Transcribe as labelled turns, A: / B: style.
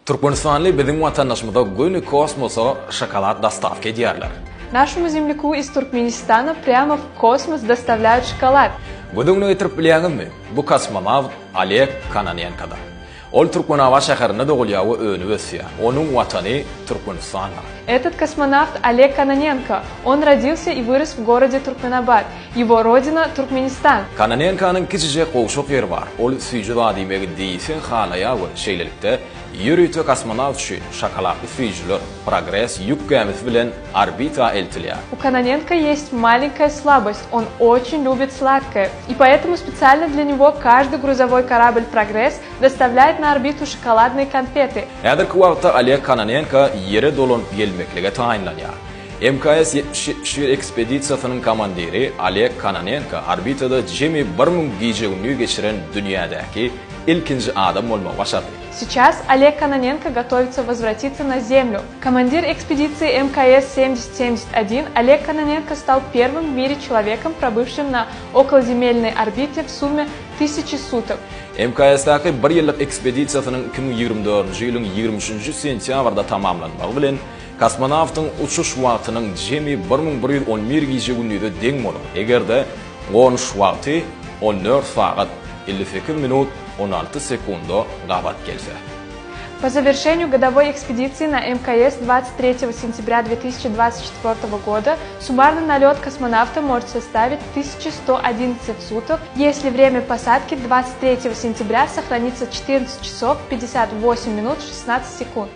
A: Turkmenistanli bizning vatandaşımızda günü kosmosa шоколад доставки ediyorlar.
B: Нашему земляку из Туркменистана прямо в космос доставляют шоколад.
A: Bunu getirip bilýäňizmi? Bu kosmonavt Oleg Kononenko'da. Ol Turkmen hava şäherinde dogulýawy öňü ösýär. Onuň watany Turkmenistan.
B: Этот космонавт Олег Кононенко. Он родился и вырос в городе Туркменабад. Его родина Туркменистан.
A: Kononenko'nun kiçije gowşuk ýeri bar. Ol süýji zadymygy diýsen halaýa şeýlelikde ýürüýte kosmonavt üçin şokoladly süýjiler progress ýük gemisi bilen orbita eltilýär.
B: У Кононенко есть маленькая слабость. Он очень любит сладкое. И поэтому специально для него каждый грузовой корабль «Прогресс» доставляет на орбиту шоколадные конфеты.
A: Häzirki wagtda Oleg Kononenko ýere dolanyp gelmeklige taýinlanýar. MKS 71 ekspedisiýasynyň komandiri Oleg Kononenko orbitada jemi 1000 giýje günü geçiren dünýädäki ilkinji adam bolmagy başardy.
B: Сейчас Олег Кононенко готовится возвратиться на Землю. Командир экспедиции МКС-7071 Олег Кононенко стал первым в мире человеком, пробывшим на околоземельной орбите в сумме 1000 суток.
A: MKS-däki 1 ýyllyk ekspedisiýasynyň 2024-nji ýylyň 23-nji sentýabrda tamamlanmagy bilen kosmonawtyň uçuş wagtynyň jemi 1111 giýje günüde deň bolar. Egerde gonuş wagty 14 saat 58 minut 16 секунда gabat kelse.
B: По завершению годовой экспедиции на МКС 23 сентября 2024 года суммарный налет космонавта может составить 1111 суток, если время посадки 23 сентября сохранится 14 часов 58 минут 16 секунд.